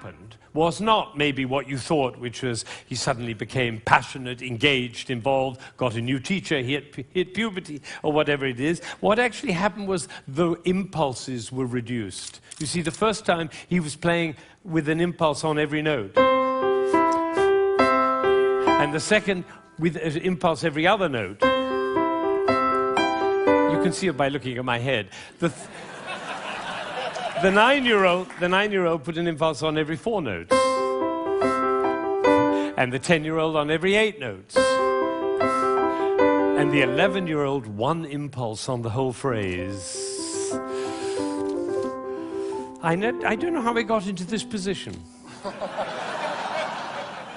happened was not maybe what you thought, which was he suddenly became passionate, engaged, involved, got a new teacher, he hit puberty, or whatever it is. What actually happened was the impulses were reduced. You see, the first time he was playing with an impulse on every note. And the second, with an impulse every other note. You can see it by looking at my head. The 9-year-old put an impulse on every 4 notes. And the 10-year-old on every 8 notes. And the 11-year-old 1 impulse on the whole phrase. I don't know how I got into this position.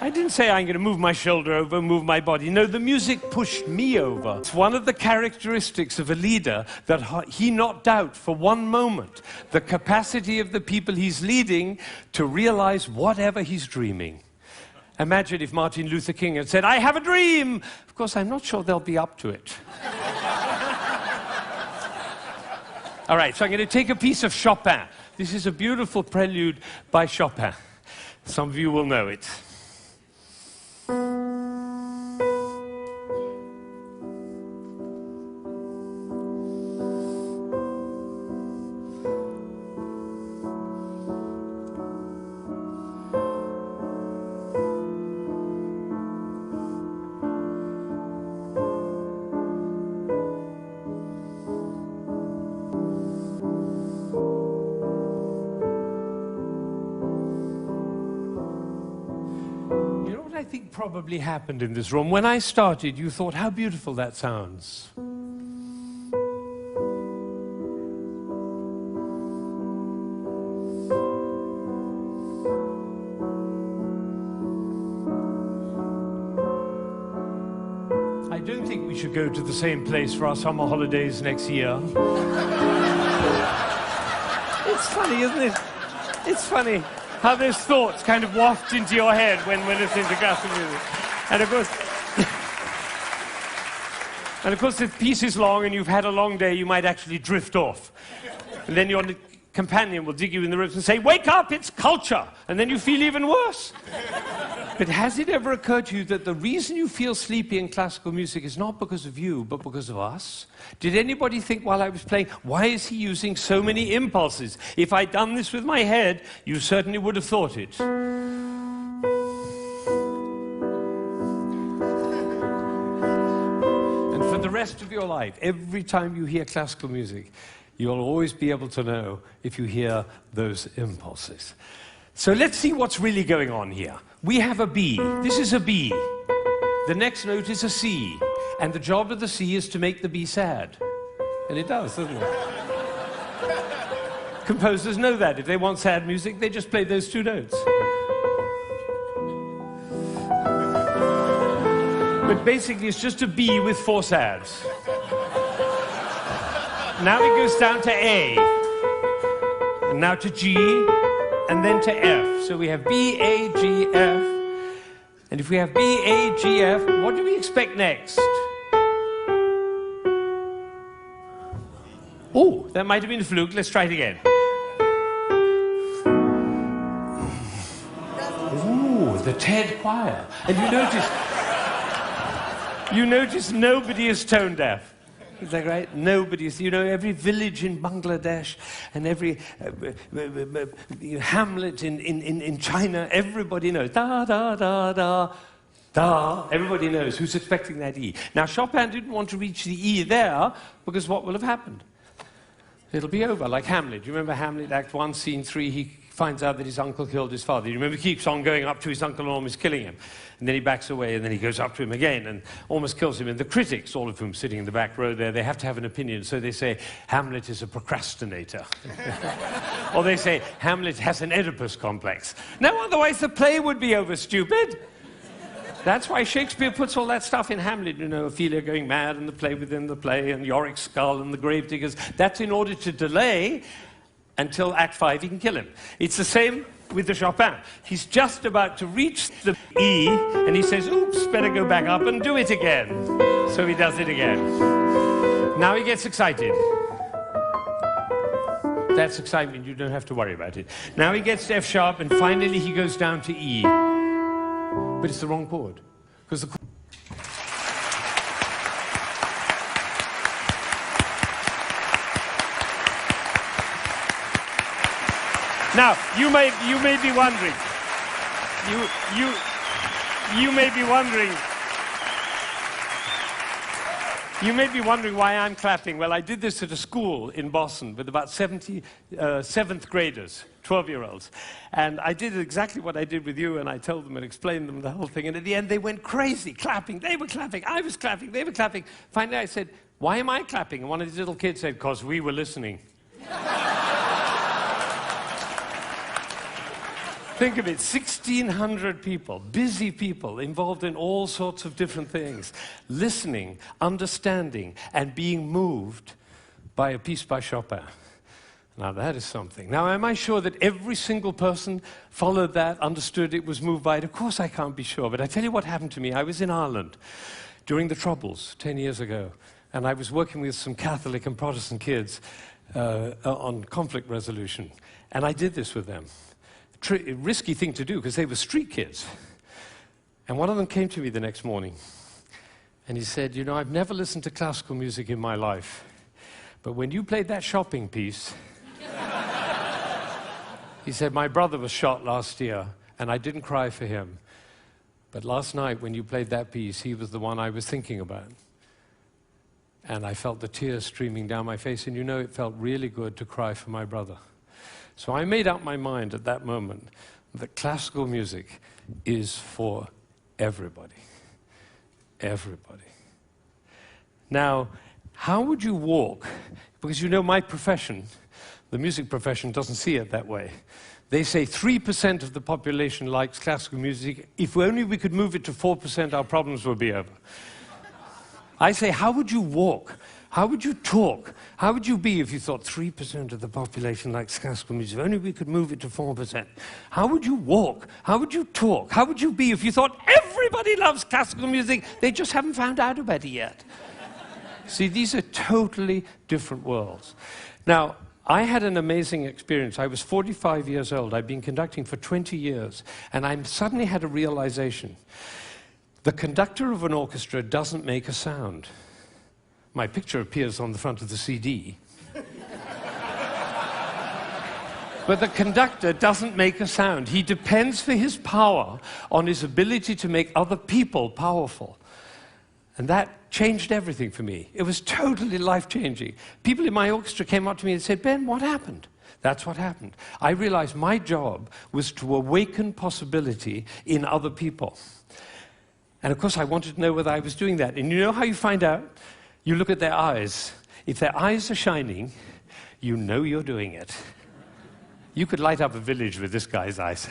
I didn't say I'm going to move my shoulder over, move my body. No, the music pushed me over. It's one of the characteristics of a leader that he not doubt for one moment the capacity of the people he's leading to realize whatever he's dreaming. Imagine if Martin Luther King had said, "I have a dream." Of course, I'm not sure they'll be up to it. All right, so I'm going to take a piece of Chopin. This is a beautiful prelude by Chopin. Some of you will know it. I think probably happened in this room. When I started, you thought, how beautiful that sounds. I don't think we should go to the same place for our summer holidays next year. It's funny, isn't it? It's funny how those thoughts kind of waft into your head when we're listening to classical music. And of course, if the piece is long and you've had a long day, you might actually drift off. And then your companion will dig you in the ribs and say, "Wake up, it's culture!" And then you feel even worse. But has it ever occurred to you that the reason you feel sleepy in classical music is not because of you, but because of us? Did anybody think while I was playing, why is he using so many impulses? If I'd done this with my head, you certainly would have thought it. And for the rest of your life, every time you hear classical music, you'll always be able to know if you hear those impulses. So let's see what's really going on here. We have a B. This is a B. The next note is a C. And the job of the C is to make the B sad. And it does, doesn't it? Composers know that. If they want sad music, they just play those 2 notes. But basically, it's just a B with 4 sads. Now it goes down to A. And now to G. And then to F. So we have B, A, G, F. And if we have B, A, G, F, what do we expect next? Oh, that might have been a fluke. Let's try it again. Ooh, the TED choir. And you notice nobody is tone deaf. Is that right? Nobody's, every village in Bangladesh and every hamlet in China, everybody knows. Da, da, da, da, da. Everybody knows who's expecting that E. Now, Chopin didn't want to reach the E there because what will have happened? It'll be over, like Hamlet. Do you remember Hamlet, Act 1, Scene 3? He finds out that his uncle killed his father. You remember he keeps on going up to his uncle and almost killing him. And then he backs away, and then he goes up to him again and almost kills him. And the critics, all of whom sitting in the back row there, they have to have an opinion. So they say, Hamlet is a procrastinator. Or they say, Hamlet has an Oedipus complex. No, otherwise the play would be over, stupid. That's why Shakespeare puts all that stuff in Hamlet, Ophelia going mad and the play within the play and Yorick's skull and the gravediggers. That's in order to delay until Act 5 he can kill him. It's the same with the Chopin. He's just about to reach the E and he says, oops, better go back up and do it again. So he does it again. Now he gets excited. That's excitement. You don't have to worry about it. Now he gets to F sharp, and finally he goes down to E. But it's the wrong chord. Because the Now, you may be wondering. You may be wondering. You may be wondering why I'm clapping. Well, I did this at a school in Boston with about 70 seventh graders, 12-year-olds. And I did exactly what I did with you, and I told them and explained them the whole thing. And at the end, they went crazy, clapping. They were clapping. I was clapping. They were clapping. Finally, I said, "Why am I clapping?" And one of these little kids said, "Because we were listening." Think of it, 1,600 people, busy people, involved in all sorts of different things, listening, understanding, and being moved by a piece by Chopin. Now that is something. Now, am I sure that every single person followed that, understood it, was moved by it? Of course I can't be sure, but I tell you what happened to me. I was in Ireland during the Troubles 10 years ago, and I was working with some Catholic and Protestant kids on conflict resolution, and I did this with them. Risky thing to do, because they were street kids. And one of them came to me the next morning, and he said, "You know, I've never listened to classical music in my life, but when you played that shopping piece," he said, "my brother was shot last year, and I didn't cry for him. But last night, when you played that piece, he was the one I was thinking about. And I felt the tears streaming down my face, and you know, it felt really good to cry for my brother." So I made up my mind at that moment that classical music is for everybody. Everybody. Now, how would you walk? Because you know my profession, the music profession, doesn't see it that way. They say 3% of the population likes classical music. If only we could move it to 4%, our problems would be over. I say, how would you walk? How would you talk? How would you be if you thought 3% of the population likes classical music? If only we could move it to 4%. How would you walk? How would you talk? How would you be if you thought everybody loves classical music? They just haven't found out about it yet. See, these are totally different worlds. Now, I had an amazing experience. I was 45 years old. I'd been conducting for 20 years, and I suddenly had a realization. The conductor of an orchestra doesn't make a sound. My picture appears on the front of the CD. But the conductor doesn't make a sound. He depends for his power on his ability to make other people powerful. And that changed everything for me. It was totally life-changing. People in my orchestra came up to me and said, "Ben, what happened?" That's what happened. I realized my job was to awaken possibility in other people. And of course, I wanted to know whether I was doing that. And you know how you find out? You look at their eyes. If their eyes are shining, you know you're doing it. You could light up a village with this guy's eyes.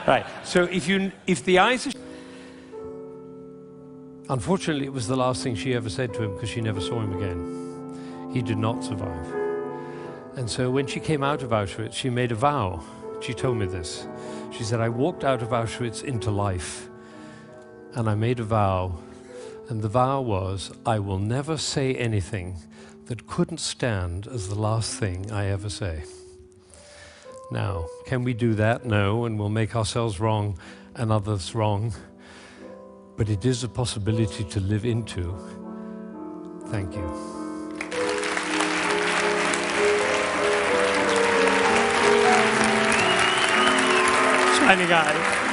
Right, so if the eyes are... Unfortunately, it was the last thing she ever said to him, because she never saw him again. He did not survive. And so when she came out of Auschwitz, she made a vow. She told me this. She said, "I walked out of Auschwitz into life, and I made a vow. And the vow was, I will never say anything that couldn't stand as the last thing I ever say." Now, can we do that? No, and we'll make ourselves wrong and others wrong. But it is a possibility to live into. Thank you. Shining eyes.